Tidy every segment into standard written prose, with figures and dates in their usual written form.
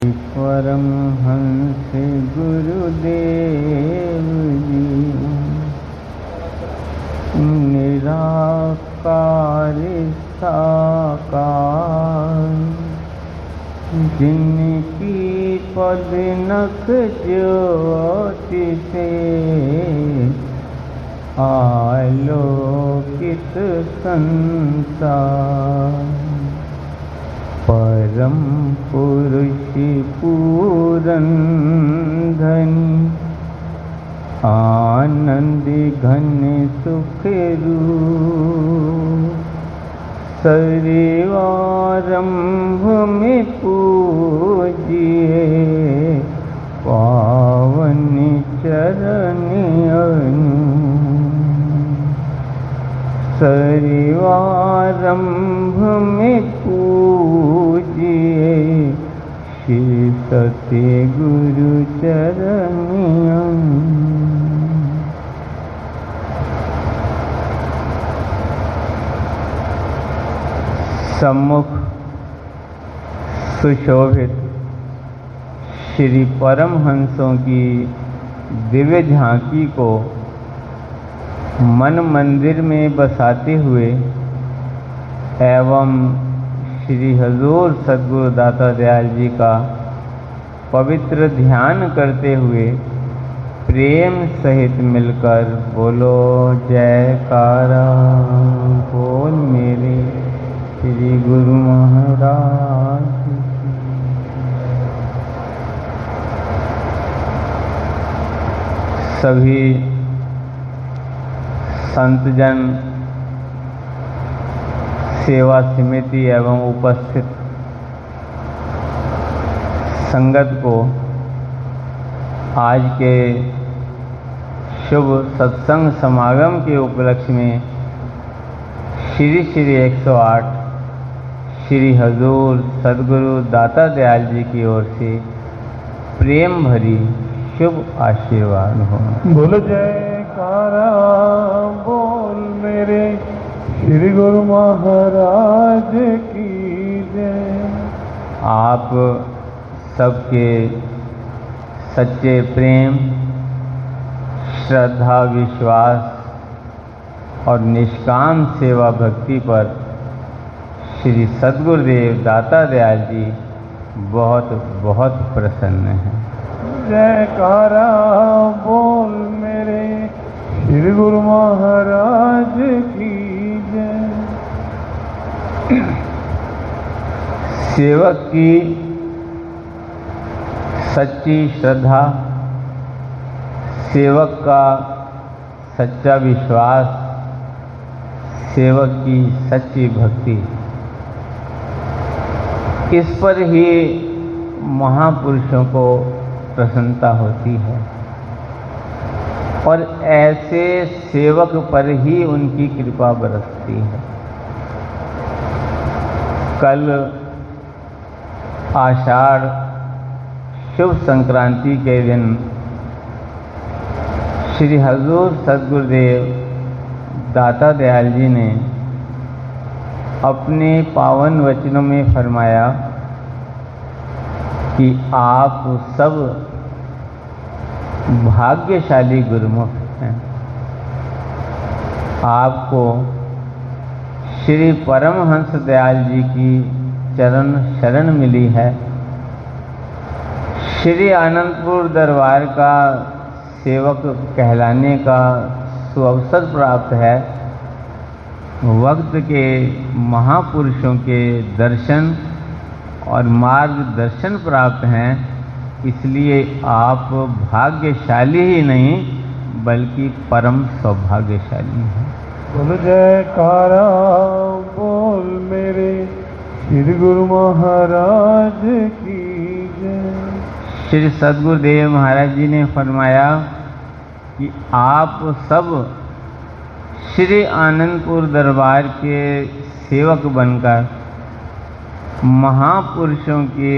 परमहंस गुरुदेव जी निराकार साकार, जिनकी पद नख ज्योति से आलोकित संसार। परम पुरुष पूरन धनी, आनंद घन सुख रूप, सर्वारंभ में पूजिए पावन चरण अनु। सर्वारंभ में पूजिए श्री सत्य गुरु चरण अनु। सम्मुख सुशोभित श्री परमहंसों की दिव्य झांकी को मन मंदिर में बसाते हुए एवं श्री हजूर सद्गुरु दाता दयाल जी का पवित्र ध्यान करते हुए प्रेम सहित मिलकर बोलो जयकारा बोल मेरे श्री गुरु महाराज। सभी संतजन, सेवा समिति एवं उपस्थित संगत को आज के शुभ सत्संग समागम के उपलक्ष्य में श्री 108 श्री हजूर सद्गुरु दाता दयाल जी की ओर से प्रेम भरी शुभ आशीर्वाद हो। बोलो जयकारा बोल मेरे श्री गुरु महाराज की जय। आप सबके सच्चे प्रेम, श्रद्धा, विश्वास और निष्काम सेवा भक्ति पर श्री सद्गुरुदेव दाता दयाल जी बहुत बहुत प्रसन्न हैं। जयकारा बोल मेरे श्री गुरु महाराज की जय। सेवक की सच्ची श्रद्धा, सेवक का सच्चा विश्वास, सेवक की सच्ची भक्ति, इस पर ही महापुरुषों को प्रसन्नता होती है और ऐसे सेवक पर ही उनकी कृपा बरसती है। कल आषाढ़ शुभ संक्रांति के दिन श्री हजूर सद्गुरुदेव दाता दयाल जी ने अपने पावन वचनों में फरमाया कि आप सब भाग्यशाली गुरुमुख हैं। आपको श्री परमहंस दयाल जी की चरण शरण मिली है। श्री आनंदपुर दरबार का सेवक कहलाने का सुअवसर प्राप्त है। वक्त के महापुरुषों के दर्शन और मार्गदर्शन प्राप्त हैं, इसलिए आप भाग्यशाली ही नहीं बल्कि परम सौभाग्यशाली हैं। बोलो जयकारा बोल मेरे श्री गुरु महाराज की जय। श्री सद्गुरुदेव महाराज जी ने फरमाया कि आप सब श्री आनंदपुर दरबार के सेवक बनकर महापुरुषों के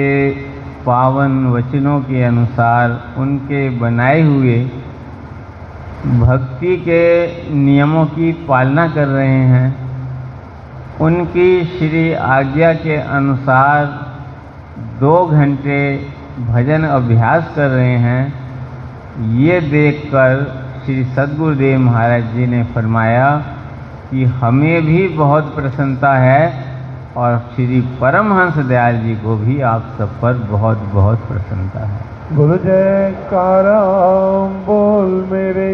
पावन वचनों के अनुसार उनके बनाए हुए भक्ति के नियमों की पालना कर रहे हैं। उनकी श्री आज्ञा के अनुसार 2 घंटे भजन अभ्यास कर रहे हैं, ये देखकर श्री सद्गुरुदेव महाराज जी ने फरमाया कि हमें भी बहुत प्रसन्नता है और श्री परमहंस दयाल जी को भी आप सब पर बहुत बहुत प्रसन्नता है। बोल जयकारा बोल मेरे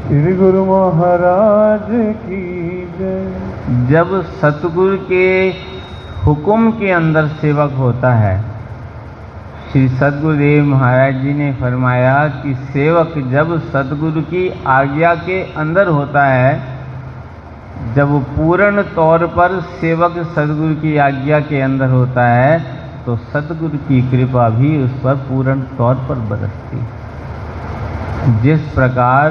श्री गुरु महाराज की जय। जब सतगुरु के हुक्म के अंदर सेवक होता है, श्री सद्गुरुदेव महाराज जी ने फरमाया कि सेवक जब सतगुरु की आज्ञा के अंदर होता है, जब पूर्ण तौर पर सेवक सतगुरु की आज्ञा के अंदर होता है, तो सतगुरु की कृपा भी उस पर पूर्ण तौर पर बरसती। जिस प्रकार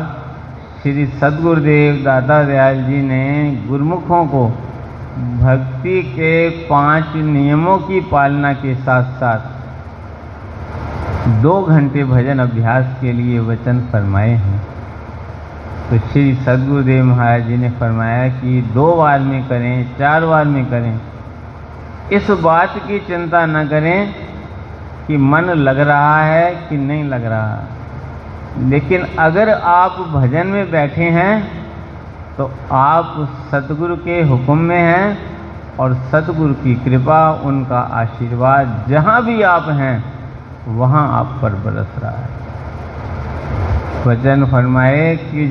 श्री सद्गुरुदेव दादा दयाल जी ने गुरुमुखों को भक्ति के 5 नियमों की पालना के साथ साथ 2 घंटे भजन अभ्यास के लिए वचन फरमाए हैं, तो श्री सद्गुरुदेव महाराज जी ने फरमाया कि 2 बार में करें, 4 बार में करें, इस बात की चिंता न करें कि मन लग रहा है कि नहीं लग रहा। लेकिन अगर आप भजन में बैठे हैं तो आप सतगुरु के हुक्म में हैं और सतगुरु की कृपा, उनका आशीर्वाद जहाँ भी आप हैं वहाँ आप पर बरस रहा है। वचन फरमाए कि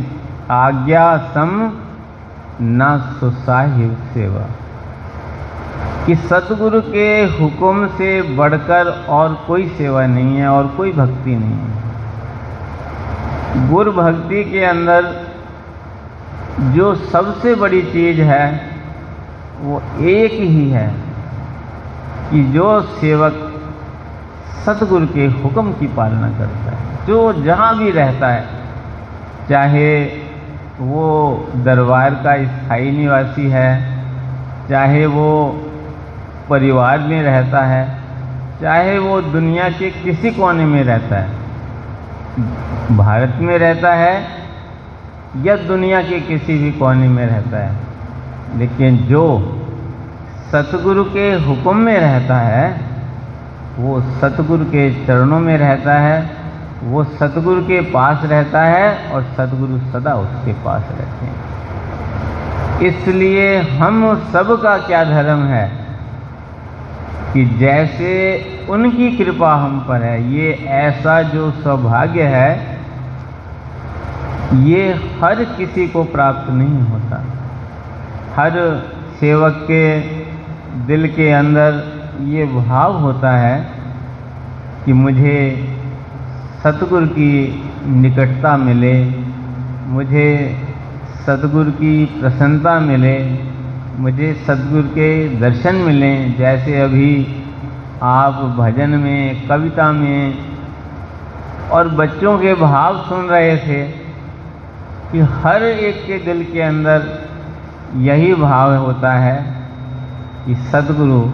आज्ञा सम न सुसाहिब सेवा, कि सतगुरु के हुक्म से बढ़कर और कोई सेवा नहीं है और कोई भक्ति नहीं है। गुरु भक्ति के अंदर जो सबसे बड़ी चीज है वो एक ही है कि जो सेवक सतगुरु के हुक्म की पालना करता है, जो जहाँ भी रहता है, चाहे वो दरबार का स्थायी निवासी है, चाहे वो परिवार में रहता है, चाहे वो दुनिया के किसी कोने में रहता है, भारत में रहता है या दुनिया के किसी भी कोने में रहता है, लेकिन जो सतगुरु के हुक्म में रहता है वो सतगुरु के चरणों में रहता है, वो सतगुरु के पास रहता है और सतगुरु सदा उसके पास रहते हैं। इसलिए हम सब का क्या धर्म है कि जैसे उनकी कृपा हम पर है, ये ऐसा जो सौभाग्य है ये हर किसी को प्राप्त नहीं होता। हर सेवक के दिल के अंदर ये भाव होता है कि मुझे सतगुरु की निकटता मिले, मुझे सतगुरु की प्रसन्नता मिले, मुझे सतगुरु के दर्शन मिलें। जैसे अभी आप भजन में, कविता में और बच्चों के भाव सुन रहे थे कि हर एक के दिल के अंदर यही भाव होता है कि सतगुरु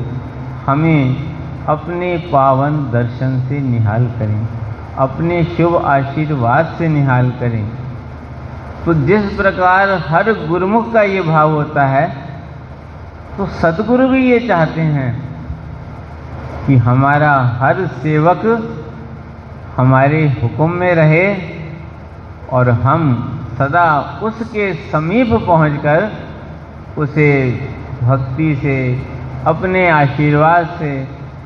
हमें अपने पावन दर्शन से निहाल करें, अपने शुभ आशीर्वाद से निहाल करें। तो जिस प्रकार हर गुरुमुख का ये भाव होता है, तो सतगुरु भी ये चाहते हैं कि हमारा हर सेवक हमारे हुक्म में रहे और हम सदा उसके समीप पहुंचकर उसे भक्ति से, अपने आशीर्वाद से,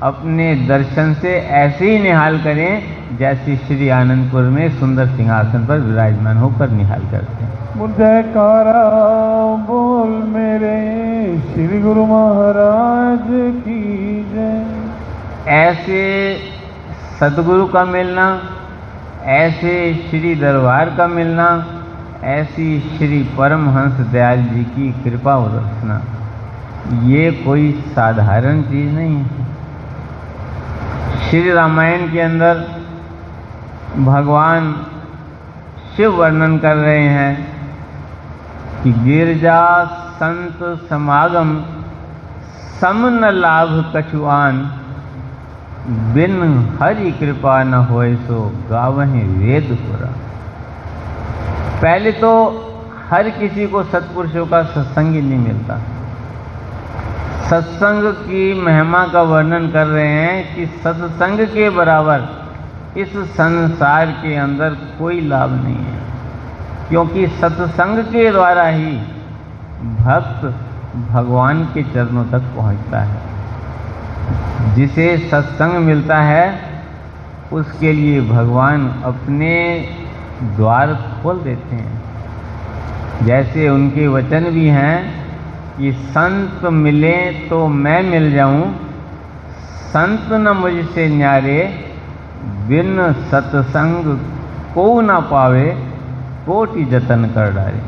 अपने दर्शन से ऐसे ही निहाल करें जैसे श्री आनंदपुर में सुंदर सिंहासन पर विराजमान होकर निहाल करते हैं। जयकारा बोल मेरे श्री गुरु महाराज की जय। ऐसे सतगुरु का मिलना, ऐसे श्री दरबार का मिलना, ऐसी श्री परमहंस दयाल जी की कृपा बरसना, ये कोई साधारण चीज नहीं है। श्री रामायण के अंदर भगवान शिव वर्णन कर रहे हैं कि गिरजा संत समागम सम न लाभ कछुआन, बिन हरि कृपा न होए सो गावहि वेद पुराण। पहले तो हर किसी को सत्पुरुषों का सत्संग ही नहीं मिलता। सत्संग की महिमा का वर्णन कर रहे हैं कि सत्संग के बराबर इस संसार के अंदर कोई लाभ नहीं है, क्योंकि सत्संग के द्वारा ही भक्त भगवान के चरणों तक पहुंचता है। जिसे सत्संग मिलता है उसके लिए भगवान अपने द्वार खोल देते हैं। जैसे उनके वचन भी हैं कि संत मिले तो मैं मिल जाऊं, संत न मुझसे न्यारे, बिन सत्संग को न पावे, कोटि जतन कर डाले।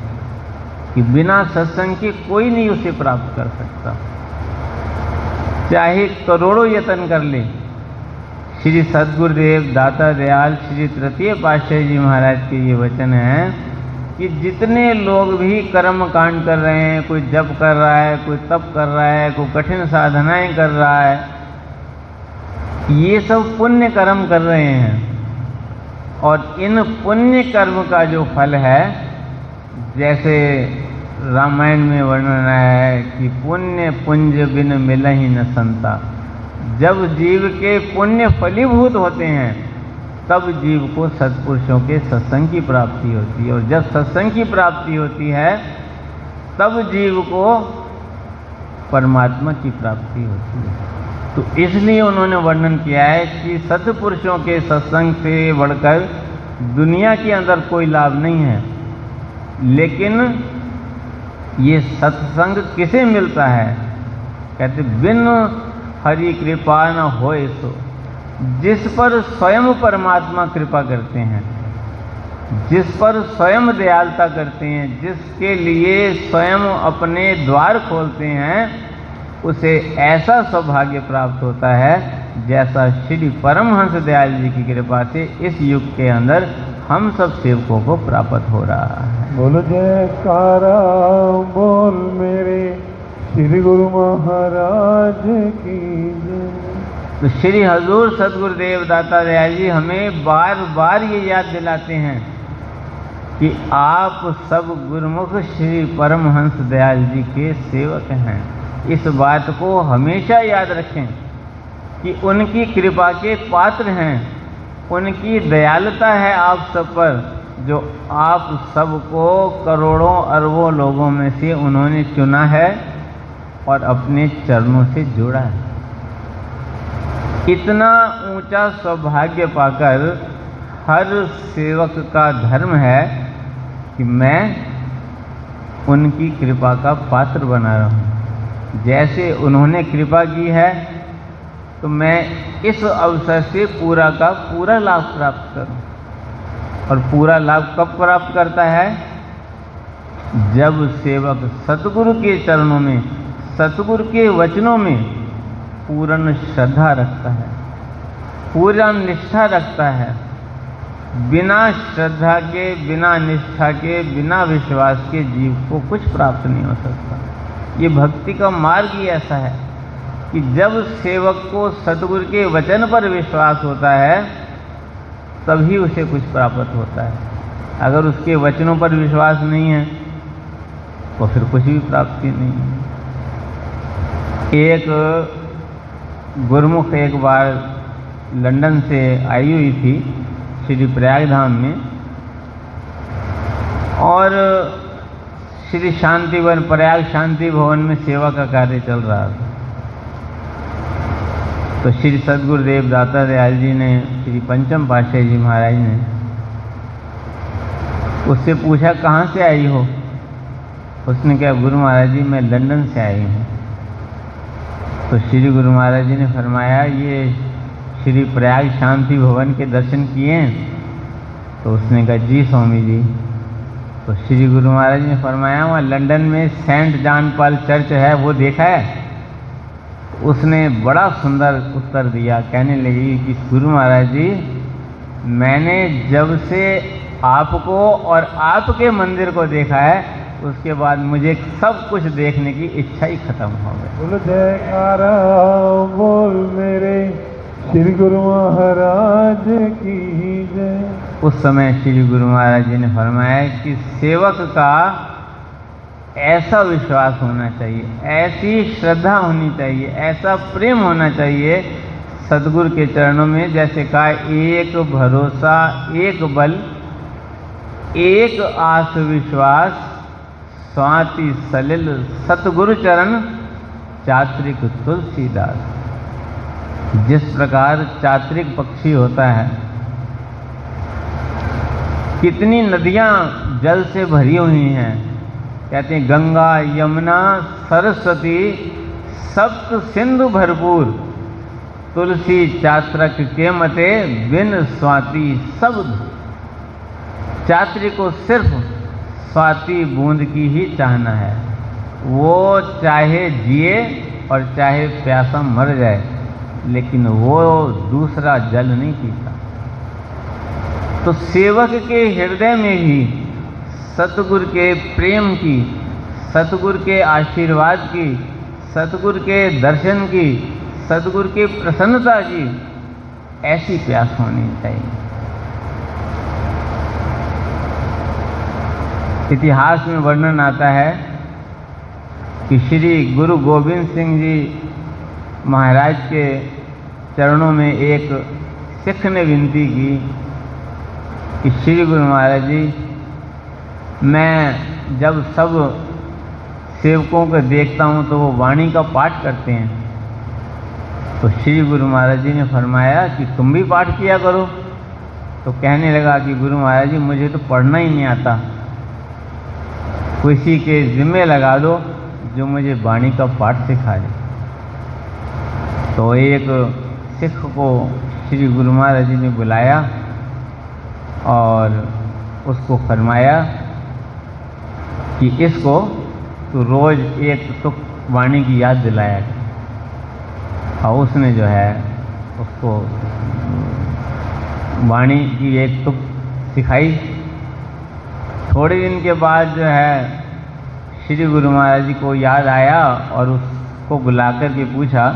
कि बिना सत्संग के कोई नहीं उसे प्राप्त कर सकता, चाहे करोड़ों यत्न कर ले। श्री सद्गुरुदेव दाता दयाल श्री तृतीय पातशाही जी महाराज के ये वचन हैं कि जितने लोग भी कर्म कांड कर रहे हैं, कोई जप कर रहा है, कोई तप कर रहा है, कोई कठिन साधनाएं कर रहा है, ये सब पुण्य कर्म कर रहे हैं। और इन पुण्य कर्म का जो फल है, जैसे रामायण में वर्णन है कि पुण्य पुंज बिन मिलहि न संता। जब जीव के पुण्य फलीभूत होते हैं तब जीव को सत्पुरुषों के सत्संग की प्राप्ति होती है, और जब सत्संग की प्राप्ति होती है तब जीव को परमात्मा की प्राप्ति होती है। तो इसलिए उन्होंने वर्णन किया है कि सत्पुरुषों के सत्संग से बढ़कर दुनिया के अंदर कोई लाभ नहीं है। लेकिन ये सत्संग किसे मिलता है? कहते बिन हरि कृपा न होए सो, जिस पर स्वयं परमात्मा कृपा करते हैं, जिस पर स्वयं दयालुता करते हैं, जिसके लिए स्वयं अपने द्वार खोलते हैं, उसे ऐसा सौभाग्य प्राप्त होता है जैसा श्री परमहंस दयाल जी की कृपा से इस युग के अंदर हम सब सेवकों को प्राप्त हो रहा है। बोलो जयकारा बोल मेरे श्री गुरु महाराज की जय। तो श्री हजूर सद्गुरुदेव दाता दयाल जी हमें बार बार ये याद दिलाते हैं कि आप सब गुरुमुख श्री परमहंस दयाल जी के सेवक हैं। इस बात को हमेशा याद रखें कि उनकी कृपा के पात्र हैं, उनकी दयालुता है आप सब पर, जो आप सबको करोड़ों अरबों लोगों में से उन्होंने चुना है और अपने चरणों से जोड़ा है। इतना ऊंचा सौभाग्य पाकर हर सेवक का धर्म है कि मैं उनकी कृपा का पात्र बना रहूं। जैसे उन्होंने कृपा की है तो मैं इस अवसर से पूरा का पूरा लाभ प्राप्त करूं। और पूरा लाभ कब प्राप्त करता है? जब सेवक सतगुरु के चरणों में, सतगुरु के वचनों में पूर्ण श्रद्धा रखता है, पूर्ण निष्ठा रखता है। बिना श्रद्धा के, बिना निष्ठा के, बिना विश्वास के जीव को कुछ प्राप्त नहीं हो सकता। ये भक्ति का मार्ग ही ऐसा है कि जब सेवक को सतगुरु के वचन पर विश्वास होता है तभी उसे कुछ प्राप्त होता है। अगर उसके वचनों पर विश्वास नहीं है तो फिर कुछ भी प्राप्ति नहीं है। एक गुरुमुख एक बार लंदन से आई हुई थी श्री प्रयाग धाम में, और श्री शांतिवन प्रयाग शांति भवन में सेवा का कार्य चल रहा था। तो श्री सद्गुरुदेव दाता दयाल जी ने, श्री पंचम पातशाही जी महाराज ने उससे पूछा कहाँ से आई हो? उसने कहा गुरु महाराज जी मैं लंदन से आई हूँ। तो श्री गुरु महाराज जी ने फरमाया ये श्री प्रयाग शांति भवन के दर्शन किए? तो उसने कहा जी स्वामी जी। तो श्री गुरु महाराज जी ने फरमाया वहाँ लंदन में सेंट जॉन पॉल चर्च है, वो देखा है? उसने बड़ा सुंदर उत्तर दिया, कहने लगी कि गुरु महाराज जी मैंने जब से आपको और आपके मंदिर को देखा है उसके बाद मुझे सब कुछ देखने की इच्छा ही खत्म हो गई। बोलो जयकारा बोल मेरे श्री गुरु महाराज की जय। उस समय श्री गुरु महाराज जी ने फरमाया कि सेवक का ऐसा विश्वास होना चाहिए, ऐसी श्रद्धा होनी चाहिए, ऐसा प्रेम होना चाहिए सद्गुरु के चरणों में। जैसे कहा, एक भरोसा, एक बल, एक आस विश्वास, स्वाति सलिल सतगुरु चरण, चात्रिक तुलसीदास। जिस प्रकार चात्रिक पक्षी होता है, कितनी नदियां जल से भरी हुई हैं, कहते हैं गंगा यमुना सरस्वती सप्त सिंधु भरपूर, तुलसी चात्रक के मते बिन स्वाति सब। चात्री को सिर्फ स्वाति बूंद की ही चाहना है, वो चाहे जिए और चाहे प्यासा मर जाए, लेकिन वो दूसरा जल नहीं पीता। तो सेवक के हृदय में भी सतगुरु के प्रेम की, सतगुरु के आशीर्वाद की, सतगुरु के दर्शन की, सतगुरु की प्रसन्नता की ऐसी प्यास होनी चाहिए। इतिहास में वर्णन आता है कि श्री गुरु गोविंद सिंह जी महाराज के चरणों में एक सिख ने विनती की कि श्री गुरु महाराज जी, मैं जब सब सेवकों को देखता हूँ तो वो वाणी का पाठ करते हैं, तो श्री गुरु महाराज जी ने फरमाया कि तुम भी पाठ किया करो। तो कहने लगा कि गुरु महाराज जी, मुझे तो पढ़ना ही नहीं आता, किसी के जिम्मे लगा दो जो मुझे वाणी का पाठ सिखा दे। तो एक सिख को श्री गुरु महाराज जी ने बुलाया और उसको फरमाया कि इसको तो रोज एक तुक वाणी की याद दिलाया। और उसने जो है उसको वाणी की एक तुक सिखाई। थोड़े दिन के बाद जो है श्री गुरु महाराज जी को याद आया और उसको बुलाकर के पूछा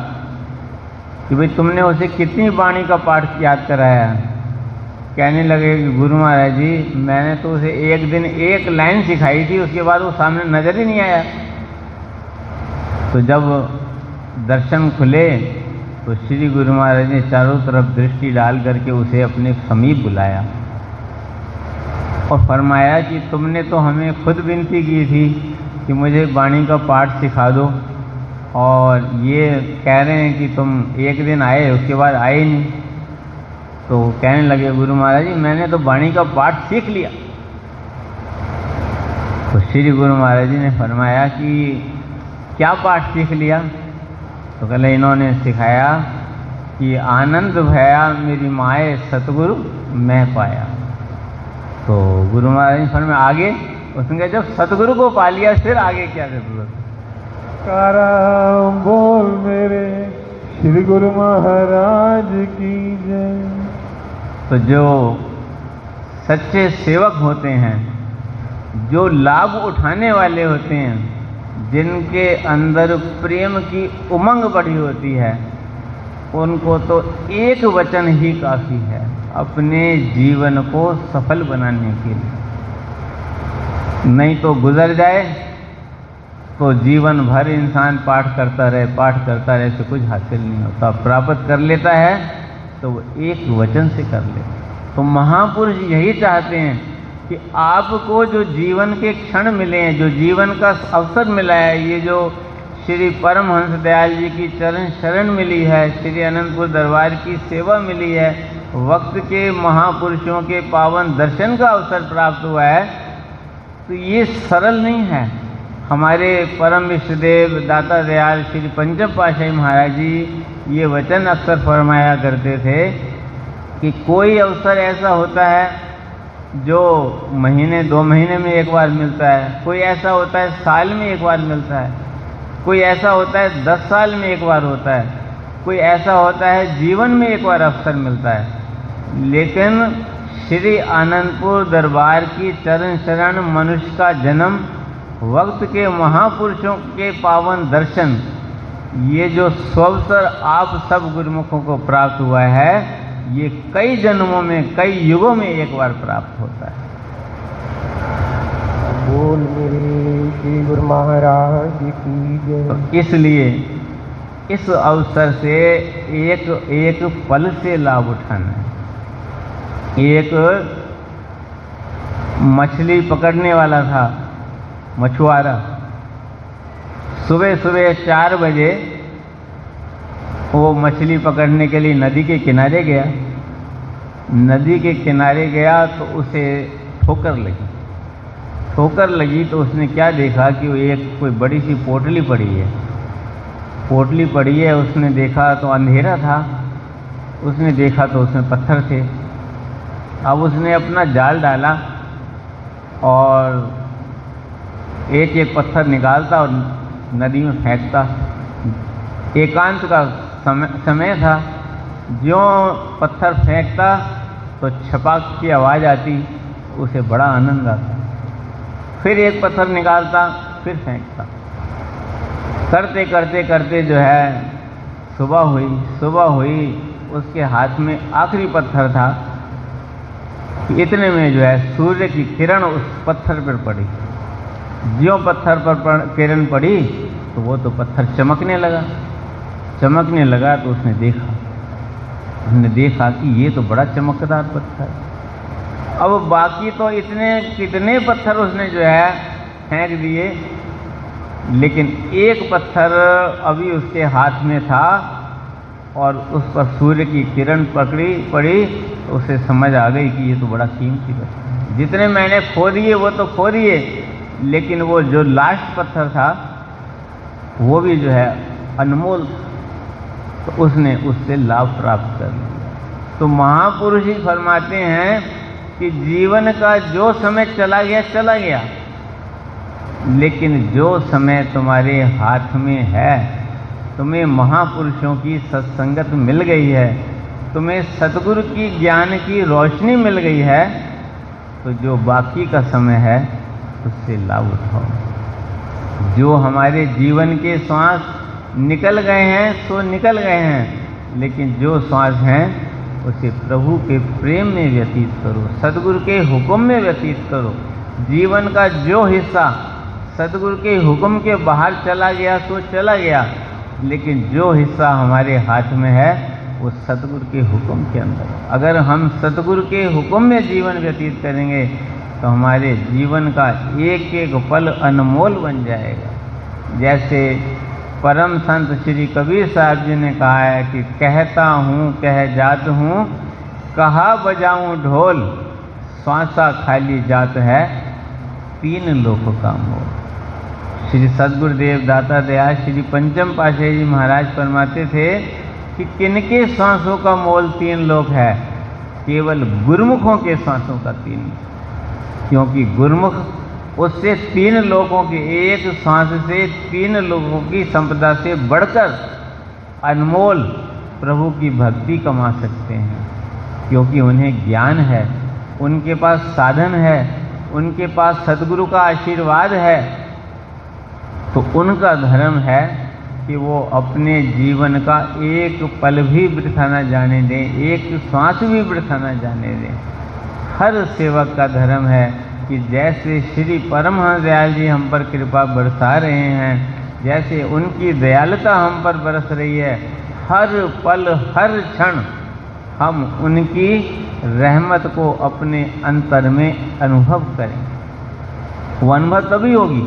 कि भाई तुमने उसे कितनी वाणी का पाठ याद कराया। कहने लगे कि गुरु महाराज जी, मैंने तो उसे एक दिन एक लाइन सिखाई थी, उसके बाद वो सामने नजर ही नहीं आया। तो जब दर्शन खुले तो श्री गुरु महाराज ने चारों तरफ दृष्टि डाल करके उसे अपने समीप बुलाया और फरमाया कि तुमने तो हमें खुद विनती की थी कि मुझे वाणी का पाठ सिखा दो, और ये कह रहे हैं कि तुम एक दिन आए, उसके बाद आए नहीं। तो कहने लगे गुरु महाराज जी, मैंने तो वाणी का पाठ सीख लिया। तो श्री गुरु महाराज जी ने फरमाया कि क्या पाठ सीख लिया। तो कहले इन्होंने सिखाया कि आनंद भया मेरी माए सतगुरु मैं पाया। तो गुरु महाराज ने फरमाया आगे। उसने कहा जब सतगुरु को पा लिया फिर आगे क्या जरूरत। कारा बोल मेरे श्री गुरु महाराज की जय। तो जो सच्चे सेवक होते हैं, जो लाभ उठाने वाले होते हैं, जिनके अंदर प्रेम की उमंग बढ़ी होती है, उनको तो एक वचन ही काफ़ी है अपने जीवन को सफल बनाने के लिए। नहीं तो गुजर जाए तो जीवन भर इंसान पाठ करता रहे तो कुछ हासिल नहीं होता। प्राप्त कर लेता है तो वो एक वचन से कर ले। तो महापुरुष यही चाहते हैं कि आपको जो जीवन के क्षण मिले हैं, जो जीवन का अवसर मिला है, ये जो श्री परमहंस दयाल जी की चरण शरण मिली है, श्री अनंतपुर दरबार की सेवा मिली है, वक्त के महापुरुषों के पावन दर्शन का अवसर प्राप्त हुआ है, तो ये सरल नहीं है। हमारे परम विष्णुदेव दाता दयाल श्री पंचम पातशाही महाराज जी ये वचन अक्सर फरमाया करते थे कि कोई अवसर ऐसा होता है जो महीने 2 महीने में एक बार मिलता है, कोई ऐसा होता है साल में एक बार मिलता है, कोई ऐसा होता है 10 साल में एक बार होता है, कोई ऐसा होता है जीवन में एक बार अवसर मिलता है। लेकिन श्री आनंदपुर दरबार की चरण शरण, मनुष्य का जन्म, वक्त के महापुरुषों के पावन दर्शन, ये जो स्वअवसर आप सब गुरुमुखों को प्राप्त हुआ है, ये कई जन्मों में, कई युगों में एक बार प्राप्त होता है। बोल मेरे श्री गुरु महाराज की जय। तो इसलिए इस अवसर से एक एक पल से लाभ उठाना है। एक मछली पकड़ने वाला था, मछुआरा, सुबह सुबह 4 बजे वो मछली पकड़ने के लिए नदी के किनारे गया। नदी के किनारे गया तो उसे ठोकर लगी। ठोकर लगी तो उसने क्या देखा कि वो एक कोई बड़ी सी पोटली पड़ी है। पोटली पड़ी है, उसने देखा तो अंधेरा था। उसने देखा तो उसमें पत्थर थे। अब उसने अपना जाल डाला और एक एक पत्थर निकालता और नदी में फेंकता। एकांत का समय था। ज्यों पत्थर फेंकता तो छपाक की आवाज़ आती, उसे बड़ा आनंद आता। फिर एक पत्थर निकालता, फिर फेंकता। करते करते करते जो है सुबह हुई। उसके हाथ में आखिरी पत्थर था। इतने में जो है सूर्य की किरण उस पत्थर पर पड़ी। ज्यों पत्थर पर किरण पड़ी तो वो तो पत्थर चमकने लगा तो उसने देखा कि ये तो बड़ा चमकदार पत्थर। अब बाकी तो इतने कितने पत्थर उसने जो है फेंक दिए, लेकिन एक पत्थर अभी उसके हाथ में था और उस पर सूर्य की किरण पड़ी तो उसे समझ आ गई कि ये तो बड़ा कीमती पत्थर है। जितने मैंने खो दिए वो तो खो दिए, लेकिन वो जो लास्ट पत्थर था वो भी जो है अनमोल, तो उसने उससे लाभ प्राप्त कर लिया। तो महापुरुष ही फरमाते हैं कि जीवन का जो समय चला गया, लेकिन जो समय तुम्हारे हाथ में है, तुम्हें महापुरुषों की सत्संगत मिल गई है, तुम्हें सतगुरु की ज्ञान की रोशनी मिल गई है, तो जो बाकी का समय है उससे लाभ उठाओ। जो हमारे जीवन के श्वास निकल गए हैं सो निकल गए हैं, लेकिन जो श्वास हैं उसे प्रभु के प्रेम में व्यतीत करो, सतगुरु के हुक्म में व्यतीत करो। जीवन का जो हिस्सा सतगुरु के हुक्म के बाहर चला गया सो चला गया, लेकिन जो हिस्सा हमारे हाथ में है वो सतगुरु के हुक्म के अंदर। अगर हम सतगुरु के हुक्म में जीवन व्यतीत करेंगे तो हमारे जीवन का एक एक पल अनमोल बन जाएगा। जैसे परम संत श्री कबीर साहब जी ने कहा है कि कहता हूँ कह जात हूँ, कहा बजाऊँ ढोल, श्वासा खाली जात है, 3 लोक का मोल। श्री सद्गुरुदेव दाता दयाल श्री पंचम पातशाही जी महाराज फरमाते थे कि किनके श्वासों का मोल 3 लोक है? केवल गुरुमुखों के श्वासों का 3, क्योंकि गुरुमुख उससे 3 लोगों की, एक श्वास से 3 लोगों की संपदा से बढ़कर अनमोल प्रभु की भक्ति कमा सकते हैं, क्योंकि उन्हें ज्ञान है, उनके पास साधन है, उनके पास सद्गुरु का आशीर्वाद है। तो उनका धर्म है कि वो अपने जीवन का एक पल भी वृथा न जाने दें, एक श्वास भी वृथा न जाने दें। हर सेवक का धर्म है कि जैसे श्री परमहंस दयाल जी हम पर कृपा बरसा रहे हैं, जैसे उनकी दयालुता हम पर बरस रही है, हर पल हर क्षण हम उनकी रहमत को अपने अंतर में अनुभव करें। वो अनुभव तभी होगी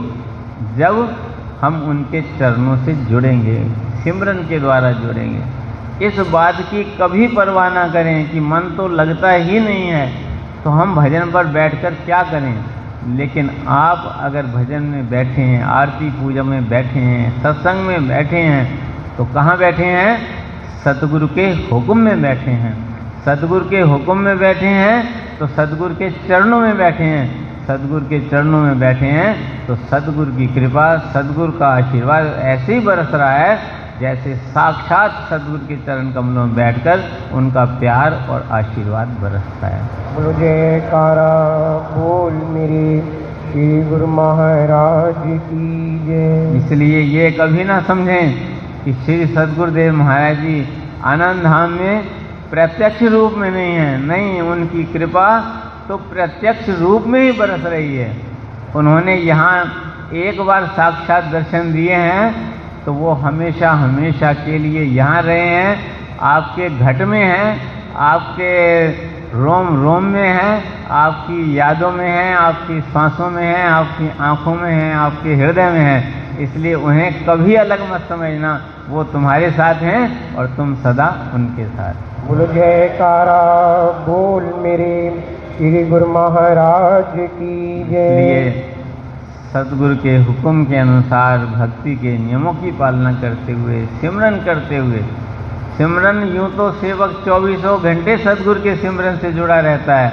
जब हम उनके चरणों से जुड़ेंगे, सिमरन के द्वारा जुड़ेंगे। इस बात की कभी परवाह ना करें कि मन तो लगता ही नहीं है तो हम भजन पर बैठकर क्या करें। लेकिन आप अगर भजन में बैठे हैं, आरती पूजा में बैठे हैं, सत्संग में बैठे हैं, तो कहाँ बैठे हैं? सतगुरु के हुक्म में बैठे हैं। सतगुरु के हुक्म में बैठे हैं तो सतगुरु के चरणों में बैठे हैं। सतगुरु के चरणों में बैठे हैं तो सतगुरु की कृपा, सतगुरु का आशीर्वाद ऐसे ही बरस रहा है जैसे साक्षात सतगुरु के चरण कमलों में बैठकर उनका प्यार और आशीर्वाद बरसता है। बोलो जयकारा बोल मेरे श्री गुरु महाराज की जय। इसलिए ये कभी ना समझें कि श्री सद्गुरुदेव महाराज जी आनंद धाम में प्रत्यक्ष रूप में नहीं है। नहीं, उनकी कृपा तो प्रत्यक्ष रूप में ही बरस रही है। उन्होंने यहाँ एक बार साक्षात दर्शन दिए हैं तो वो हमेशा हमेशा के लिए यहाँ रहे हैं, आपके घट में हैं, आपके रोम रोम में हैं, आपकी यादों में हैं, आपकी सांसों में हैं, आपकी आँखों में हैं, आपके हृदय में हैं। इसलिए उन्हें कभी अलग मत समझना, वो तुम्हारे साथ हैं और तुम सदा उनके साथ। बोलो जयकारा बोल मेरे श्री गुरु महाराज की जय। इसलिए सतगुरु के हुक्म के अनुसार भक्ति के नियमों की पालना करते हुए, सिमरन करते हुए, सिमरन यूँ तो सेवक 24 घंटे सतगुरु के सिमरन से जुड़ा रहता है,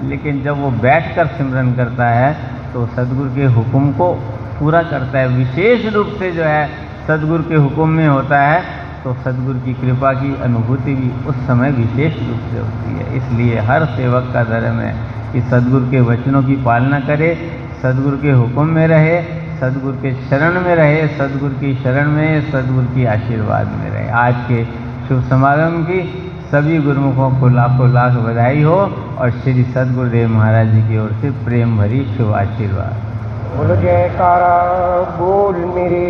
लेकिन जब वो बैठकर सिमरन करता है तो सतगुरु के हुक्म को पूरा करता है। विशेष रूप से जो है सतगुरु के हुक्म में होता है तो सतगुरु की कृपा की अनुभूति भी उस समय विशेष रूप से होती है। इसलिए हर सेवक का धर्म है कि सतगुरु के वचनों की पालना करे, सतगुरु के हुक्म में रहे, सतगुरु के शरण में रहे, सतगुरु की शरण में, सतगुरु की आशीर्वाद में रहे। आज के शुभ समागम की सभी गुरुमुखों को लाखों लाख बधाई हो और श्री सतगुरुदेव महाराज जी की ओर से प्रेम भरी शुभ आशीर्वाद। बोलो जयकारा बोल मेरे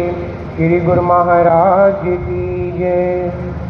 श्री गुरु महाराज की जय।